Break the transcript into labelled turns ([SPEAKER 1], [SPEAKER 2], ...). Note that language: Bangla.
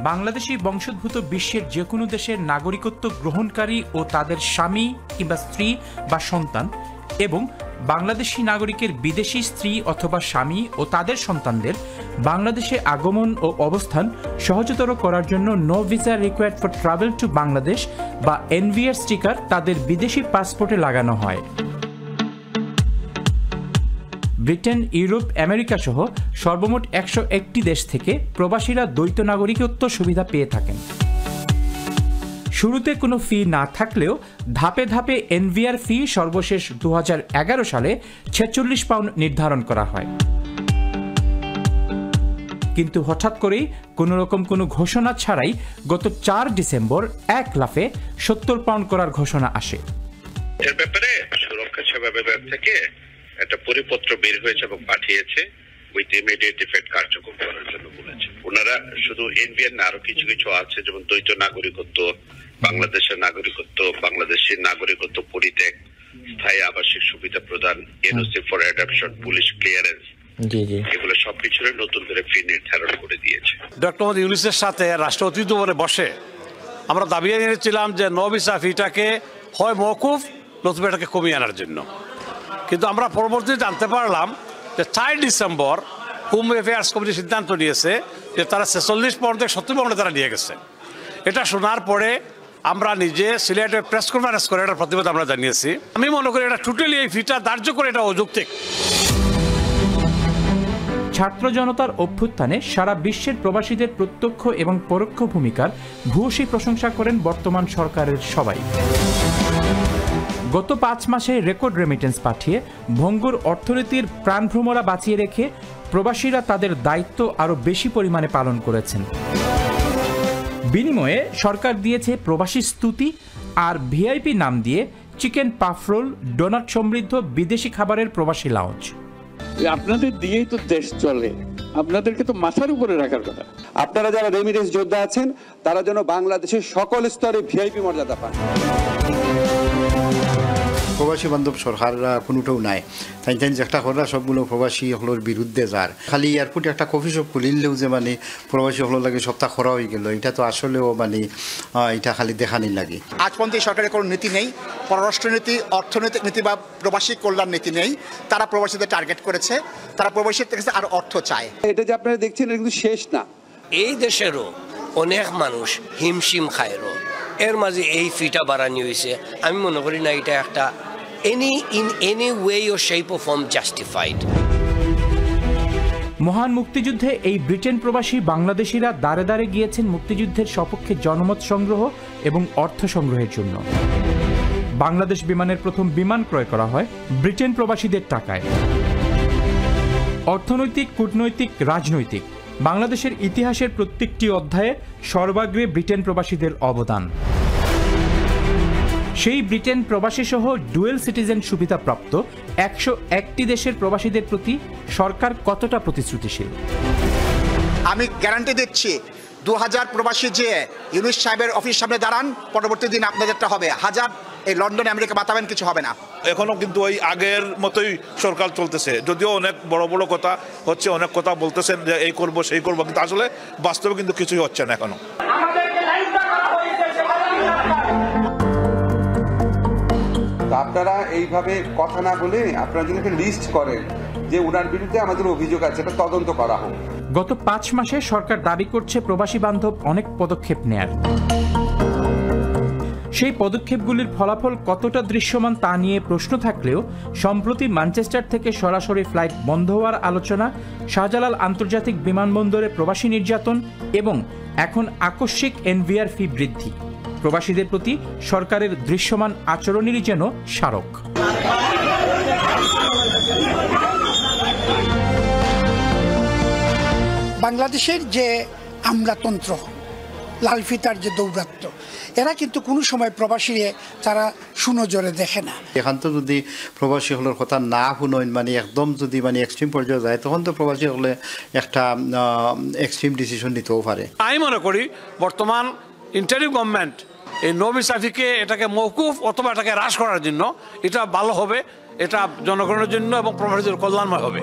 [SPEAKER 1] বাংলাদেশি বংশোদ্ভূত বিশ্বের যে কোনো দেশের নাগরিকত্ব গ্রহণকারী ও তাদের স্বামী কিংবা স্ত্রী বা সন্তান এবং বাংলাদেশি নাগরিকের বিদেশি স্ত্রী অথবা স্বামী ও তাদের সন্তানদের বাংলাদেশে আগমন ও অবস্থান সহজতর করার জন্য no visa required for travel to Bangladesh বা এনভিআর স্টিকার তাদের বিদেশি পাসপোর্টে লাগানো হয়। ব্রিটেন, ইউরোপ, আমেরিকা সহ সর্বমোট 101টি দেশ থেকে প্রবাসীরা দ্বৈত নাগরিকত্ব সুবিধা পেয়ে থাকেন। শুরুতে কোনো ফি না থাকলেও ধাপে ধাপে এনভিআর ফি সর্বশেষ 2011 সালে 46 পাউন্ড নির্ধারণ করা হয়। কিন্তু হঠাৎ করেই কোনোরকম কোনো ঘোষণা ছাড়াই গত 4 ডিসেম্বর এক লাফে 70 পাউন্ড করার ঘোষণা আসে।
[SPEAKER 2] এর ব্যাপারে সুরক্ষা সেবা বিভাগ থেকে একটা পরিপত্র বের হয়েছে এবং পাঠিয়েছে উইথ ইমিডিয়েট ইফেক্ট কার্যকর করার জন্য বলেছে। ওনারা শুধু এনভিআর না আরো কিছু কিছু আছে, যেমন দ্বৈত নাগরিকত্ব, বাংলাদেশের নাগরিকত্ব, বাংলাদেশের নাগরিকত্ব পরিত্যাগ, স্থায়ী আবাসিক সুবিধা প্রদান, NOC for adoption, police clearance, এগুলো সবকিছুর নতুন করে ফি নির্ধারণ করে দিয়েছে।
[SPEAKER 3] ডক্টর মোহাম্মদ ইউনূসের সাথে রাষ্ট্রপতি ভবনে বসে আমরা দাবি জানিয়েছিলাম যে নো ভিসা ফিটাকে হয় মওকুফ নতুবা এটাকে কমিয়ে আনার জন্য। কিন্তু আমরা পরবর্তীতে জানতে পারলাম যে 4 ডিসেম্বর হোম অ্যাফেয়ার্স কমিটি সিদ্ধান্ত নিয়েছে যে তারা 46 পাউন্ড থেকে 70 পাউন্ডে তারা নিয়ে গেছে। এটা শোনার পরে আমরা নিজে সিলেটে প্রেস কনফারেন্স করে এটার প্রতিবাদ আমরা জানিয়েছি। আমি মনে করি এটা টোটালি এই ফিটা ধার্য করে এটা অযৌক্তিক।
[SPEAKER 1] ছাত্র জনতার অভ্যুত্থানে সারা বিশ্বের প্রবাসীদের প্রত্যক্ষ এবং পরোক্ষ ভূমিকার ভূয়সী প্রশংসা করেন বর্তমান সরকারের সবাই। গত 5 মাসে রেকর্ড রেমিটেন্স পাঠিয়ে ভঙ্গুর অর্থনীতির প্রাণভ্রমরা বাঁচিয়ে রেখে প্রবাসীরা তাদের দায়িত্ব আরও বেশি পরিমাণে পালন করেছেন। বিনিময়ে সরকার দিয়েছে প্রবাসী স্তুতি আর ভিআইপি নাম দিয়ে চিকেন পাফরোল, ডোনাট সমৃদ্ধ বিদেশি খাবারের প্রবাসী লাউঞ্জ।
[SPEAKER 4] আপনাদের দিয়েই তো দেশ চলে, আপনাদেরকে তো মাথার উপরে রাখার কথা।
[SPEAKER 5] আপনারা যারা রেমিটেন্স যোদ্ধা আছেন তারা যেন বাংলাদেশের সকল স্তরে ভিআইপি মর্যাদা পান।
[SPEAKER 6] প্রবাসী বান্ধব সরকার কোনোটাও নাই, তাই চেষ্টা করা সবগুলো প্রবাসী হলোর বিরুদ্ধে যার। খালি এয়ারপোর্টে একটা কফি শপ খুলিলেও যে মানে প্রবাসী হলো লাগে সপ্তাহ খরা হয়ে গেল, এটা তো আসলেও মানে এটা খালি দেখানি লাগে।
[SPEAKER 7] আজ পর্যন্ত সরকারের কোনো নীতি নেই, পররাষ্ট্রনীতি, অর্থনৈতিক নীতি বা প্রবাসী কল্যাণ নীতি নেই। তারা প্রবাসীদের টার্গেট করেছে, তারা প্রবাসীদের কাছে আরো অর্থ চায়।
[SPEAKER 5] এটা যে আপনারা দেখছেন এটা কিন্তু শেষ না।
[SPEAKER 8] এই দেশেরও অনেক মানুষ হিমশিম খায়রো, এর মাঝে এই ফিটা বাড়ানি হয়েছে। আমি মনে করি না এটা একটা in any way or shape or form justified.
[SPEAKER 1] মহান মুক্তিযুদ্ধে এই ব্রিটেন প্রবাসী বাংলাদেশিরা দাঁড়ে দাঁড়ে গিয়েছেন মুক্তিযুদ্ধের সপক্ষে জনমত সংগ্রহ এবং অর্থ সংগ্রহের জন্য। বাংলাদেশ বিমানের প্রথম বিমান ক্রয় করা হয় ব্রিটেন প্রবাসীদের টাকায়। অর্থনৈতিক, কূটনৈতিক, রাজনৈতিক বাংলাদেশের ইতিহাসের প্রত্যেকটি অধ্যায়ে সর্বাগ্রে ব্রিটেন প্রবাসীদের অবদান। সেই ব্রিটেন প্রবাসী সহ ডুয়েল সিটিজেন সুবিধাপ্রাপ্ত 101টি দেশের প্রবাসীদের প্রতি সরকার কতটা প্রতিশ্রুতিশীল?
[SPEAKER 7] আমি গ্যারান্টি দিচ্ছি 2000 প্রবাসী যে ইউনূস সাহেবের অফিস সামনে দাঁড়ান, পরবর্তী দিন আপনাদেরটা হবে 1000। এই লন্ডন আমেরিকা বাতাবেন, কিছু হবে না।
[SPEAKER 9] এখনো কিন্তু ওই আগের মতোই সরকার চলতেছে, যদিও অনেক বড় বড় কথা হচ্ছে, অনেক কথা বলতেছেন যে এই করব সেই করব, কিন্তু আসলে বাস্তবে কিন্তু কিছুই হচ্ছে না এখনো।
[SPEAKER 5] আপনারা এইভাবে কথা না বলে আপনারা যদি একটা লিস্ট করেন যে ওনার বিরুদ্ধে আমাদের অভিযোগ আছে, এটা তদন্ত করা হোক।
[SPEAKER 1] গত 5 মাসে সরকার দাবি করছে প্রবাসী বান্ধব অনেক পদক্ষেপ নেয়ার। সেই পদক্ষেপগুলির ফলাফল কতটা দৃশ্যমান তা নিয়ে প্রশ্ন থাকলেও সম্প্রতি ম্যানচেস্টার থেকে সরাসরি ফ্লাইট বন্ধ হওয়ার আলোচনা, শাহজালাল আন্তর্জাতিক বিমানবন্দরে প্রবাসী নির্যাতন এবং এখন আকস্মিক এনভিআর ফি বৃদ্ধি প্রবাসীদের প্রতি সরকারের দৃশ্যমান আচরণেরই যেন স্মারক।
[SPEAKER 10] বাংলাদেশের যে আমলাতন্ত্র, লালফিতার যে দৌরাত্ম্য, এরা কিন্তু কোনো সময় প্রবাসীরে তারা সুনজরে দেখে না।
[SPEAKER 6] এখন তো যদি প্রবাসী হলের কথা না শুনেন, মানে একদম যদি মানে এক্সট্রিম পর্যায়ে যায়, তখন তো প্রবাসী হলে একটা এক্সট্রিম ডিসিশন নিতেও পারে।
[SPEAKER 3] আমি মনে করি বর্তমান ইন্টারিম গভর্নমেন্ট এই নো ভিসা ফিকে এটাকে মওকুফ অথবা এটাকে হ্রাস করার জন্য এটা ভালো হবে, এটা জনগণের জন্য এবং প্রবাসীদের কল্যাণময় হবে।